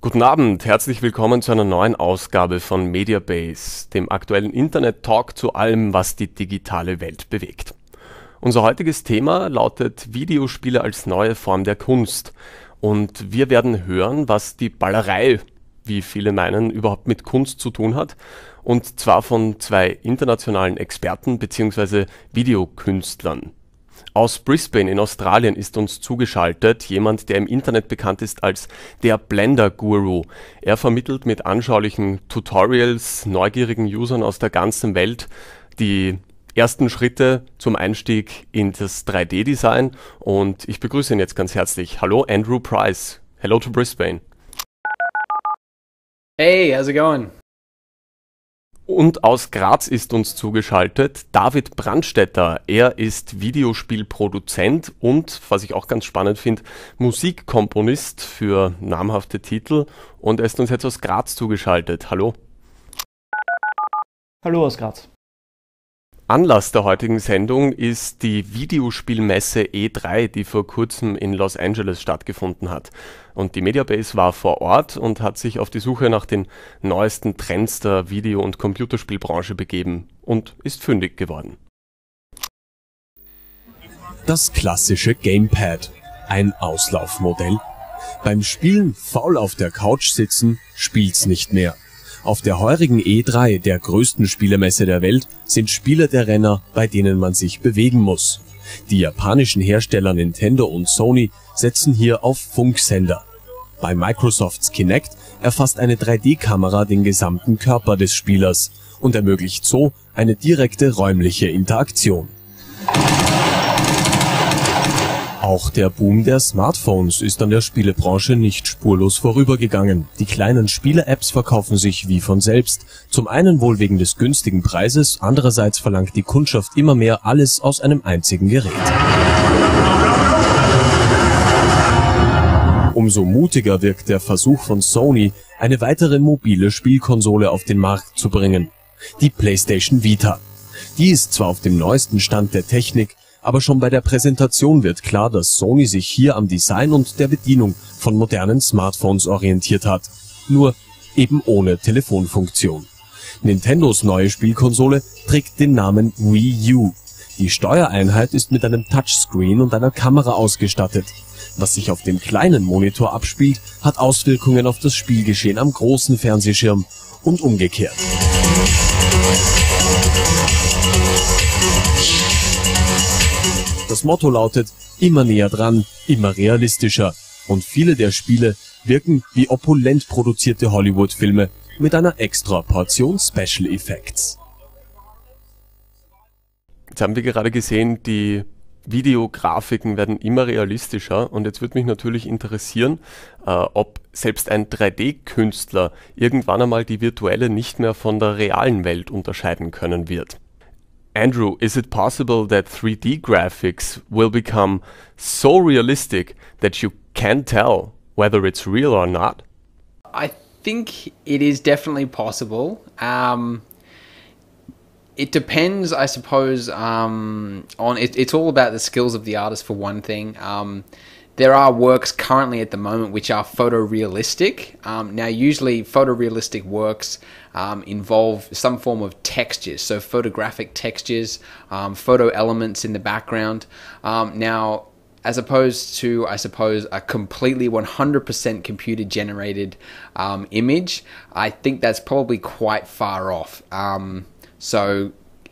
Guten Abend, herzlich willkommen zu einer neuen Ausgabe von Mediabase, dem aktuellen Internet-Talk zu allem, was die digitale Welt bewegt. Unser heutiges Thema lautet Videospiele als neue Form der Kunst. Und wir werden hören, was die Ballerei, wie viele meinen, überhaupt mit Kunst zu tun hat. Und zwar von zwei internationalen Experten bzw. Videokünstlern. Aus Brisbane in Australien ist uns zugeschaltet jemand, der im Internet bekannt ist als der Blender-Guru. Er vermittelt mit anschaulichen Tutorials neugierigen Usern aus der ganzen Welt die ersten Schritte zum Einstieg in das 3D-Design. Und ich begrüße ihn jetzt ganz herzlich. Hallo Andrew Price. Hello to Brisbane. Hey, how's it going? Und aus Graz ist uns zugeschaltet David Brandstetter. Er ist Videospielproduzent und, was ich auch ganz spannend finde, Musikkomponist für namhafte Titel. Und er ist uns jetzt aus Graz zugeschaltet. Hallo. Hallo aus Graz. Anlass der heutigen Sendung ist die Videospielmesse E3, die vor kurzem in Los Angeles stattgefunden hat. Und die Mediabase war vor Ort und hat sich auf die Suche nach den neuesten Trends der Video- und Computerspielbranche begeben und ist fündig geworden. Das klassische Gamepad, ein Auslaufmodell. Beim Spielen faul auf der Couch sitzen, spielt's nicht mehr. Auf der heurigen E3, der größten Spielemesse der Welt, sind Spiele der Renner, bei denen man sich bewegen muss. Die japanischen Hersteller Nintendo und Sony setzen hier auf Funksender. Bei Microsofts Kinect erfasst eine 3D-Kamera den gesamten Körper des Spielers und ermöglicht so eine direkte räumliche Interaktion. Auch der Boom der Smartphones ist an der Spielebranche nicht spurlos vorübergegangen. Die kleinen Spiele-Apps verkaufen sich wie von selbst. Zum einen wohl wegen des günstigen Preises, andererseits verlangt die Kundschaft immer mehr alles aus einem einzigen Gerät. Umso mutiger wirkt der Versuch von Sony, eine weitere mobile Spielkonsole auf den Markt zu bringen. Die PlayStation Vita. Die ist zwar auf dem neuesten Stand der Technik, aber schon bei der Präsentation wird klar, dass Sony sich hier am Design und der Bedienung von modernen Smartphones orientiert hat. Nur eben ohne Telefonfunktion. Nintendos neue Spielkonsole trägt den Namen Wii U. Die Steuereinheit ist mit einem Touchscreen und einer Kamera ausgestattet. Was sich auf dem kleinen Monitor abspielt, hat Auswirkungen auf das Spielgeschehen am großen Fernsehschirm und umgekehrt. Das Motto lautet, immer näher dran, immer realistischer. Und viele der Spiele wirken wie opulent produzierte Hollywood-Filme mit einer extra Portion Special Effects. Jetzt haben wir gerade gesehen, die Videografiken werden immer realistischer und jetzt würde mich natürlich interessieren, ob selbst ein 3D-Künstler irgendwann einmal die virtuelle nicht mehr von der realen Welt unterscheiden können wird. Andrew, is it possible that 3D graphics will become so realistic that you can't tell whether it's real or not? I think it is definitely possible. It depends, I suppose, on it's all about the skills of the artist for one thing. There are works currently at the moment which are photorealistic. Now, usually photorealistic works involve some form of textures, so photographic textures, photo elements in the background. Now, as opposed to, I suppose, a completely 100% computer-generated image, I think that's probably quite far off.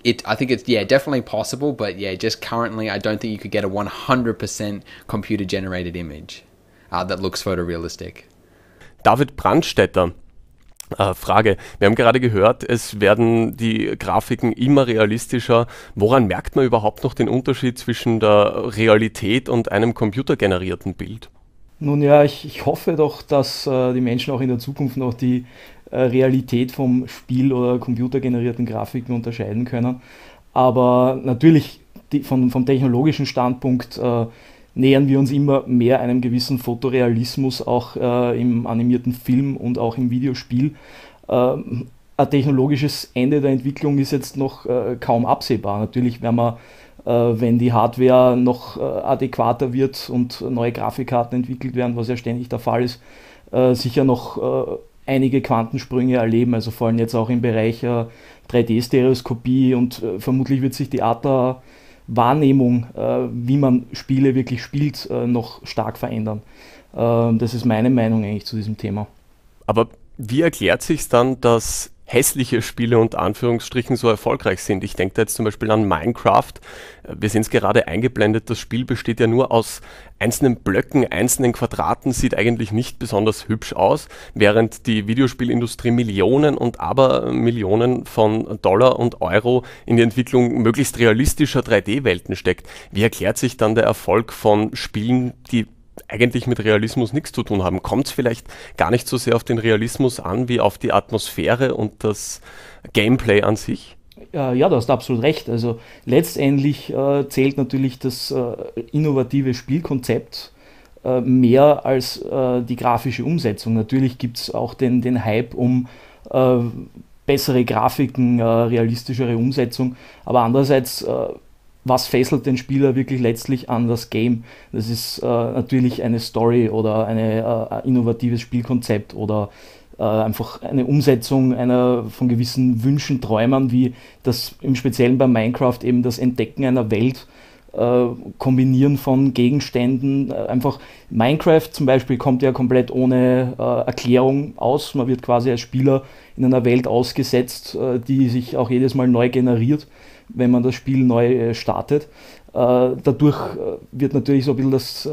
I think it's definitely possible, but just currently I don't think you could get a 100% computer-generated image that looks photorealistic. David Brandstetter, Frage. Wir haben gerade gehört, es werden die Grafiken immer realistischer. Woran merkt man überhaupt noch den Unterschied zwischen der Realität und einem computergenerierten Bild? Nun ja, ich hoffe doch, dass die Menschen auch in der Zukunft noch die Realität vom Spiel oder computergenerierten Grafiken unterscheiden können. Aber natürlich vom technologischen Standpunkt nähern wir uns immer mehr einem gewissen Fotorealismus, auch im animierten Film und auch im Videospiel. Ein technologisches Ende der Entwicklung ist jetzt noch kaum absehbar. Natürlich werden wir wenn die Hardware noch adäquater wird und neue Grafikkarten entwickelt werden, was ja ständig der Fall ist, sicher noch einige Quantensprünge erleben, also vor allem jetzt auch im Bereich 3D-Stereoskopie, und vermutlich wird sich die Art der Wahrnehmung, wie man Spiele wirklich spielt, noch stark verändern. Das ist meine Meinung eigentlich zu diesem Thema. Aber wie erklärt sich dann, dass hässliche Spiele unter Anführungsstrichen so erfolgreich sind? Ich denke da jetzt zum Beispiel an Minecraft. Wir sehen es gerade eingeblendet, das Spiel besteht ja nur aus einzelnen Blöcken, einzelnen Quadraten, sieht eigentlich nicht besonders hübsch aus, während die Videospielindustrie Millionen und Abermillionen von Dollar und Euro in die Entwicklung möglichst realistischer 3D-Welten steckt. Wie erklärt sich dann der Erfolg von Spielen, die eigentlich mit Realismus nichts zu tun haben? Kommt es vielleicht gar nicht so sehr auf den Realismus an, wie auf die Atmosphäre und das Gameplay an sich? Ja, du hast absolut recht. Also letztendlich zählt natürlich das innovative Spielkonzept mehr als die grafische Umsetzung. Natürlich gibt es auch den Hype um bessere Grafiken, realistischere Umsetzung, aber andererseits was fesselt den Spieler wirklich letztlich an das Game? Das ist natürlich eine Story oder ein innovatives Spielkonzept oder einfach eine Umsetzung einer von gewissen Wünschen, Träumen, wie das im Speziellen bei Minecraft eben das Entdecken einer Welt, Kombinieren von Gegenständen. Einfach Minecraft zum Beispiel kommt ja komplett ohne Erklärung aus. Man wird quasi als Spieler in einer Welt ausgesetzt, die sich auch jedes Mal neu generiert, wenn man das Spiel neu startet. Dadurch wird natürlich so ein bisschen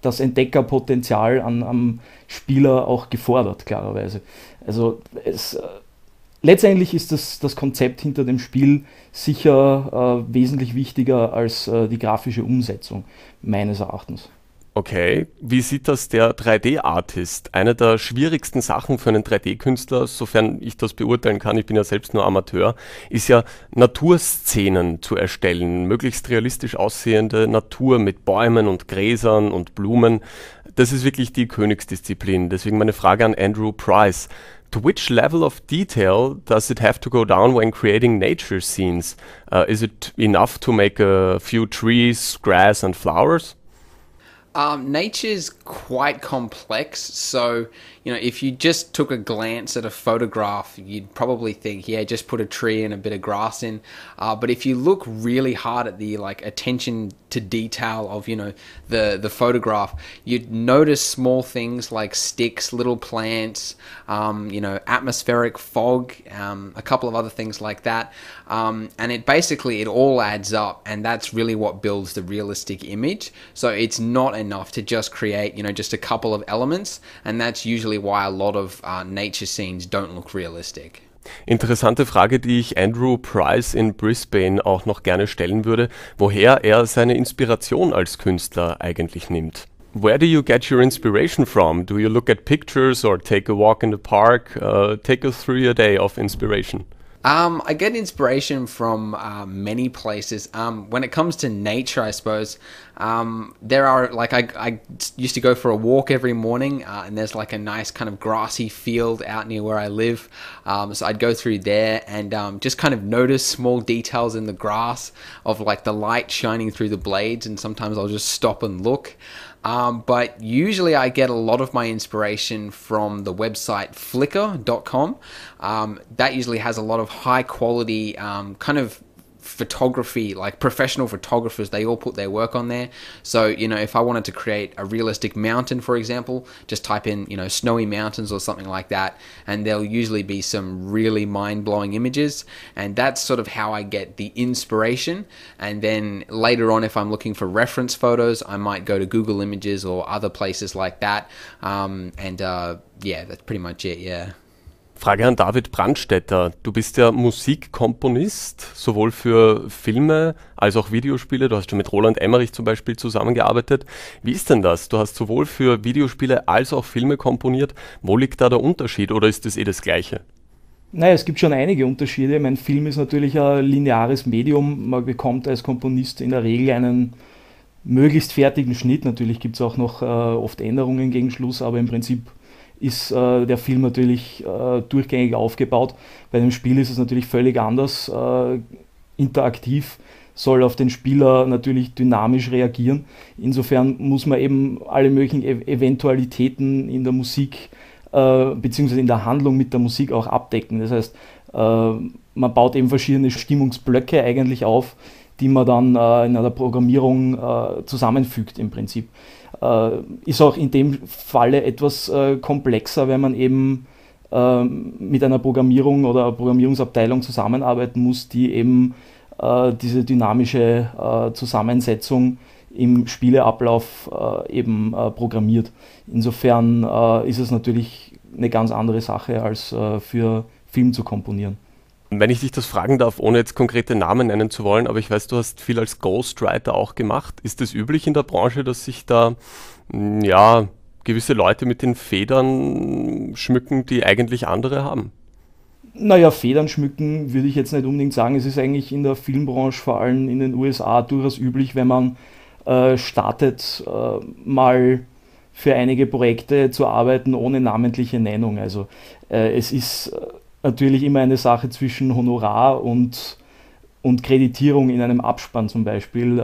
das Entdeckerpotenzial am Spieler auch gefordert, klarerweise. Also letztendlich ist das Konzept hinter dem Spiel sicher wesentlich wichtiger als die grafische Umsetzung, meines Erachtens. Okay, wie sieht das der 3D-Artist? Eine der schwierigsten Sachen für einen 3D-Künstler, sofern ich das beurteilen kann, ich bin ja selbst nur Amateur, ist ja Naturszenen zu erstellen, möglichst realistisch aussehende Natur mit Bäumen und Gräsern und Blumen. Das ist wirklich die Königsdisziplin. Deswegen meine Frage an Andrew Price. To which level of detail does it have to go down when creating nature scenes? Is it enough to make a few trees, grass and flowers? Nature's quite complex, so if you just took a glance at a photograph, you'd probably think, yeah, just put a tree and a bit of grass in. But if you look really hard at the attention to detail of the photograph, you'd notice small things like sticks, little plants, atmospheric fog, a couple of other things like that, and it all adds up, and that's really what builds the realistic image. So it's not enough to just create just a couple of elements, and that's usually why a lot of nature scenes don't look realistic. Interessante Frage, die ich Andrew Price in Brisbane auch noch gerne stellen würde, woher er seine Inspiration als Künstler eigentlich nimmt. Where do you get your inspiration from? Do you look at pictures or take a walk in the park? Take us through your day of inspiration. I get inspiration from many places. When it comes to nature, I suppose, there are, I used to go for a walk every morning, and there's a nice kind of grassy field out near where I live. So I'd go through there and just kind of notice small details in the grass of the light shining through the blades, and sometimes I'll just stop and look. But usually I get a lot of my inspiration from the website Flickr.com. That usually has a lot of high quality kind of photography, professional photographers, they all put their work on there. So, if I wanted to create a realistic mountain, for example, just type in, snowy mountains or something like that, and there'll usually be some really mind-blowing images, and that's sort of how I get the inspiration. And then later on, if I'm looking for reference photos, I might go to Google Images or other places like that, yeah, that's pretty much it, yeah. Frage an David Brandstetter. Du bist ja Musikkomponist, sowohl für Filme als auch Videospiele. Du hast schon mit Roland Emmerich zum Beispiel zusammengearbeitet. Wie ist denn das? Du hast sowohl für Videospiele als auch Filme komponiert. Wo liegt da der Unterschied oder ist das das Gleiche? Naja, es gibt schon einige Unterschiede. Mein Film ist natürlich ein lineares Medium. Man bekommt als Komponist in der Regel einen möglichst fertigen Schnitt. Natürlich gibt es auch noch oft Änderungen gegen Schluss, aber im Prinzip ist der Film natürlich durchgängig aufgebaut. Bei dem Spiel ist es natürlich völlig anders, interaktiv. soll auf den Spieler natürlich dynamisch reagieren. Insofern muss man eben alle möglichen Eventualitäten in der Musik beziehungsweise in der Handlung mit der Musik auch abdecken. Das heißt, man baut eben verschiedene Stimmungsblöcke eigentlich auf, die man dann in einer Programmierung zusammenfügt im Prinzip. Ist auch in dem Falle etwas komplexer, wenn man eben mit einer Programmierung oder Programmierungsabteilung zusammenarbeiten muss, die eben diese dynamische Zusammensetzung im Spieleablauf eben programmiert. Insofern ist es natürlich eine ganz andere Sache, als für Film zu komponieren. Wenn ich dich das fragen darf, ohne jetzt konkrete Namen nennen zu wollen, aber ich weiß, du hast viel als Ghostwriter auch gemacht. Ist es üblich in der Branche, dass sich da ja, gewisse Leute mit den Federn schmücken, die eigentlich andere haben? Naja, Federn schmücken würde ich jetzt nicht unbedingt sagen. Es ist eigentlich in der Filmbranche, vor allem in den USA, durchaus üblich, wenn man startet, mal für einige Projekte zu arbeiten ohne namentliche Nennung. Also es ist natürlich immer eine Sache zwischen Honorar und Kreditierung in einem Abspann zum Beispiel,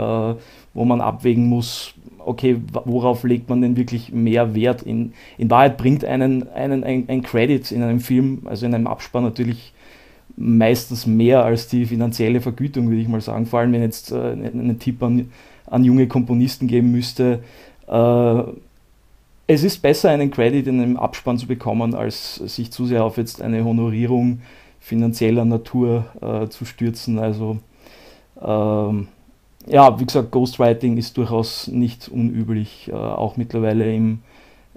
wo man abwägen muss, okay, worauf legt man denn wirklich mehr Wert? In Wahrheit bringt ein Credit in einem Film, also in einem Abspann natürlich meistens mehr als die finanzielle Vergütung, würde ich mal sagen. Vor allem, wenn jetzt einen Tipp an junge Komponisten geben müsste. Es ist besser, einen Credit in einem Abspann zu bekommen, als sich zu sehr auf jetzt eine Honorierung finanzieller Natur zu stürzen. Also ja, wie gesagt, Ghostwriting ist durchaus nicht unüblich, auch mittlerweile im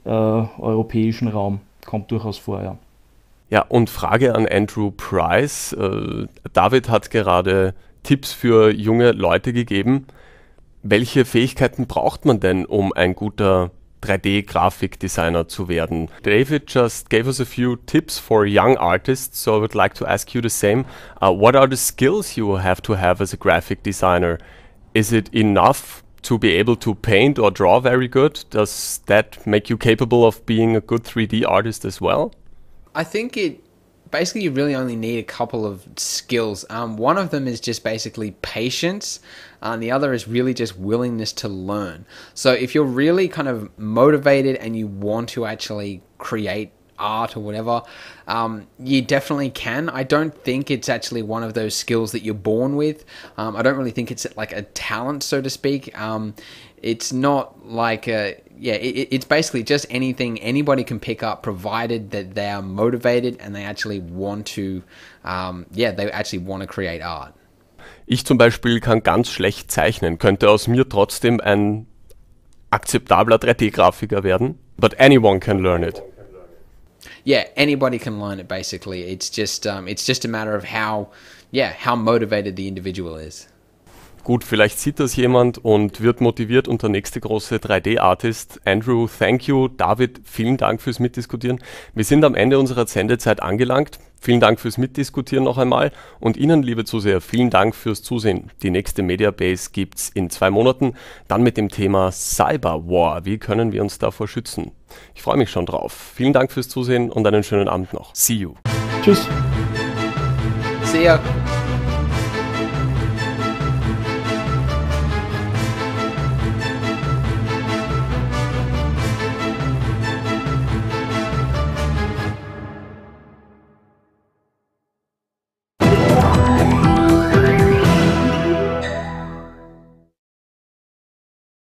europäischen Raum, kommt durchaus vor, ja. Ja, und Frage an Andrew Price. David hat gerade Tipps für junge Leute gegeben. Welche Fähigkeiten braucht man denn, um ein guter 3D-Grafikdesigner zu werden? David just gave us a few tips for young artists, so I would like to ask you the same. What are the skills you have to have as a graphic designer? Is it enough to be able to paint or draw very good? Does that make you capable of being a good 3D artist as well? I think basically you really only need a couple of skills. One of them is just basically patience, and the other is really just willingness to learn. So if you're really kind of motivated and you want to actually create art or whatever, you definitely can. I don't think it's actually one of those skills that you're born with. I don't really think it's like a talent, so to speak. It's not like it's basically just anything anybody can pick up, provided that they are motivated and they actually want to, they actually want to create art. Ich zum Beispiel kann ganz schlecht zeichnen, könnte aus mir trotzdem ein akzeptabler 3D-Grafiker werden. But anyone can learn it. Yeah, anybody can learn it basically. It's just a matter of how motivated the individual is. Gut, vielleicht sieht das jemand und wird motiviert und der nächste große 3D-Artist. Andrew, thank you. David, vielen Dank fürs Mitdiskutieren. Wir sind am Ende unserer Sendezeit angelangt. Vielen Dank fürs Mitdiskutieren noch einmal. Und Ihnen, liebe Zuseher, vielen Dank fürs Zusehen. Die nächste Mediabase gibt's in 2 Monaten. Dann mit dem Thema Cyberwar. Wie können wir uns davor schützen? Ich freue mich schon drauf. Vielen Dank fürs Zusehen und einen schönen Abend noch. See you. Tschüss. See ya.